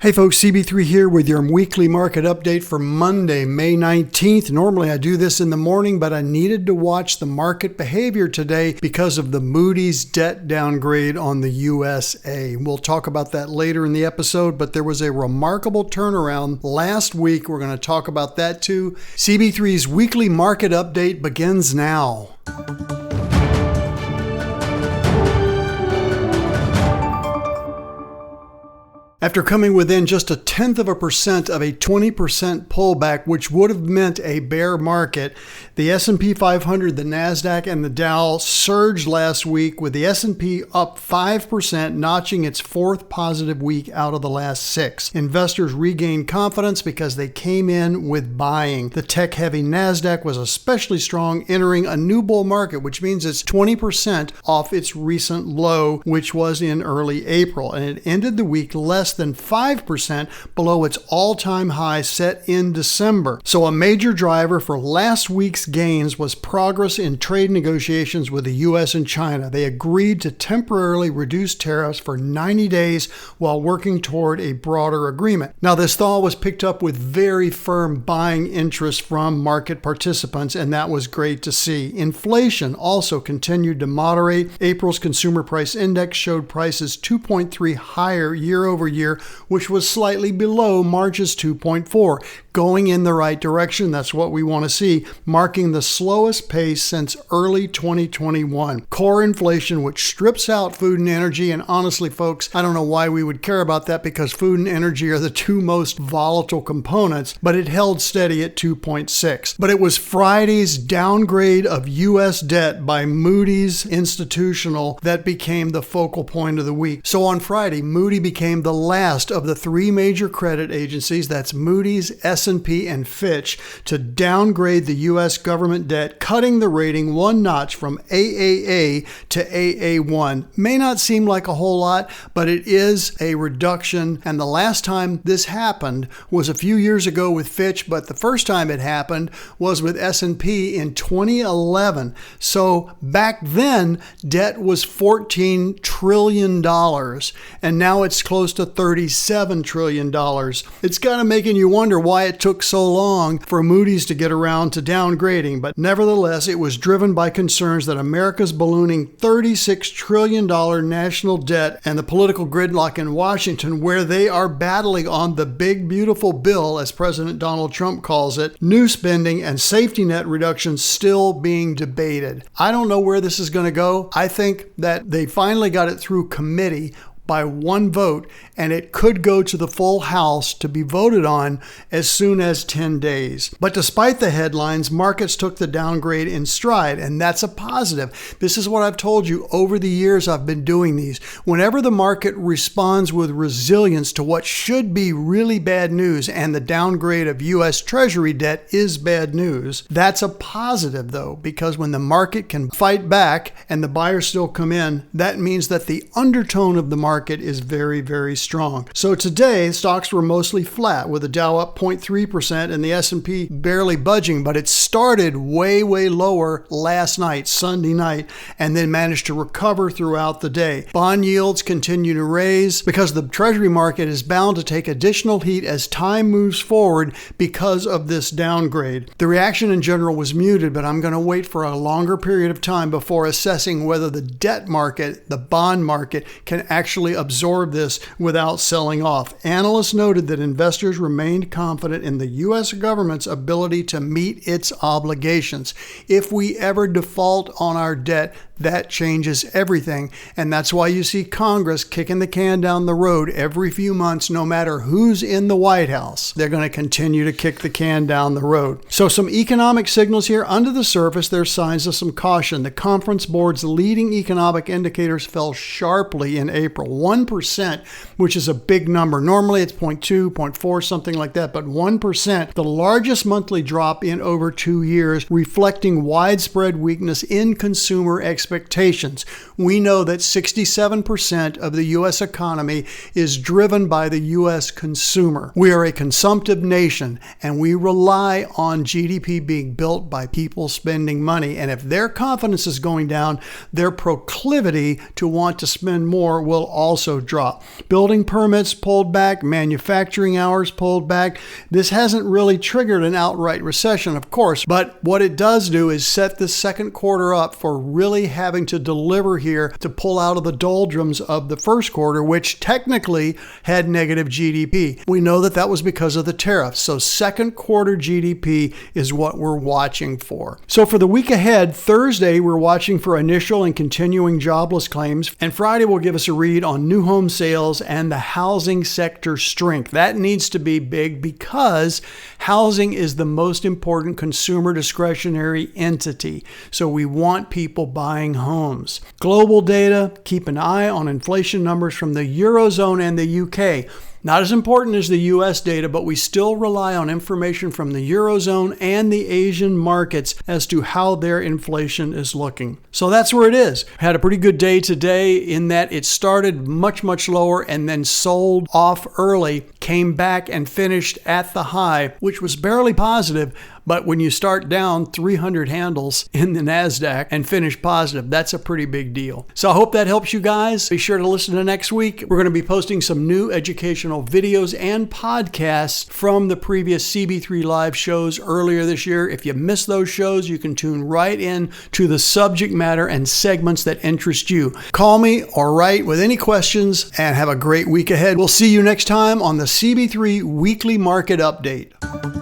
Hey folks, CB3 here with your weekly market update for Monday, May 19th. Normally I do this in the morning, but I needed to watch the market behavior today because of the Moody's debt downgrade on the USA. We'll talk about that later in the episode, but there was a remarkable turnaround last week. We're going to talk about that too. CB3's weekly market update begins now. After coming within just 0.1% of a 20% pullback, which would have meant a bear market, the S&P 500, the NASDAQ, and the Dow surged last week, with the S&P up 5%, notching its fourth positive week out of the last six. Investors regained confidence because they came in with buying. The tech-heavy NASDAQ was especially strong, entering a new bull market, which means it's 20% off its recent low, which was in early April, and it ended the week less than 5% below its all-time high set in December. So a major driver for last week's gains was progress in trade negotiations with the U.S. and China. They agreed to temporarily reduce tariffs for 90 days while working toward a broader agreement. Now, this thaw was picked up with very firm buying interest from market participants, and that was great to see. Inflation also continued to moderate. April's consumer price index showed prices 2.3 higher year over year, which was slightly below March's 2.4, going in the right direction. That's what we want to see, marking the slowest pace since early 2021. Core inflation, which strips out food and energy, and honestly, folks, I don't know why we would care about that because food and energy are the two most volatile components, but it held steady at 2.6. But it was Friday's downgrade of U.S. debt by Moody's Institutional that became the focal point of the week. So on Friday, Moody became the last of the three major credit agencies, that's Moody's, S&P, and Fitch, to downgrade the U.S. government debt, cutting the rating one notch from AAA to AA1. May not seem like a whole lot, but it is a reduction, and the last time this happened was a few years ago with Fitch, but the first time it happened was with S&P in 2011. So back then, debt was $14 trillion, and now it's close to $37 trillion. It's kind of making you wonder why it took so long for Moody's to get around to downgrading, but nevertheless, it was driven by concerns that America's ballooning $36 trillion national debt and the political gridlock in Washington, where they are battling on the big, beautiful bill, as President Donald Trump calls it, new spending and safety net reductions still being debated. I don't know where this is going to go. I think that they finally got it through committee by one vote, and it could go to the full House to be voted on as soon as 10 days. But despite the headlines, markets took the downgrade in stride, and that's a positive. This is what I've told you over the years I've been doing these. Whenever the market responds with resilience to what should be really bad news, and the downgrade of U.S. Treasury debt is bad news, that's a positive though, because when the market can fight back and the buyers still come in, that means that the undertone of the market is very, very strong. So today, stocks were mostly flat, with the Dow up 0.3% and the S&P barely budging, but it started way, way lower last night, Sunday night, and then managed to recover throughout the day. Bond yields continue to raise because the Treasury market is bound to take additional heat as time moves forward because of this downgrade. The reaction in general was muted, but I'm going to wait for a longer period of time before assessing whether the debt market, the bond market, can actually absorb this without selling off. Analysts noted that investors remained confident in the U.S. government's ability to meet its obligations. If we ever default on our debt, that changes everything, and that's why you see Congress kicking the can down the road every few months, no matter who's in the White House. They're going to continue to kick the can down the road. So some economic signals here. Under the surface, there's signs of some caution. The Conference Board's leading economic indicators fell sharply in April. 1%, which is a big number. Normally it's 0.2, 0.4, something like that, but 1%, the largest monthly drop in over 2 years, reflecting widespread weakness in consumer expectations. We know that 67% of the U.S. economy is driven by the U.S. consumer. We are a consumptive nation, and we rely on GDP being built by people spending money. And if their confidence is going down, their proclivity to want to spend more will also drop. Building permits pulled back, manufacturing hours pulled back. This hasn't really triggered an outright recession, of course, but what it does do is set the second quarter up for really having to deliver here to pull out of the doldrums of the first quarter, which technically had negative GDP. We know that that was because of the tariffs. So second quarter GDP is what we're watching for. So for the week ahead, Thursday, we're watching for initial and continuing jobless claims, and Friday will give us a read on new home sales and the housing sector strength. That needs to be big because housing is the most important consumer discretionary entity. So we want people buying homes. Global data, keep an eye on inflation numbers from the Eurozone and the UK. Not as important as the US data, but we still rely on information from the Eurozone and the Asian markets as to how their inflation is looking. So that's where it is. Had a pretty good day today in that it started much, much lower and then sold off early, came back and finished at the high, which was barely positive. But when you start down 300 handles in the NASDAQ and finish positive, that's a pretty big deal. So I hope that helps you guys. Be sure to listen to next week. We're going to be posting some new educational videos and podcasts from the previous CB3 live shows earlier this year. If you missed those shows, you can tune right in to the subject matter and segments that interest you. Call me or write with any questions and have a great week ahead. We'll see you next time on the CB3 Weekly Market Update.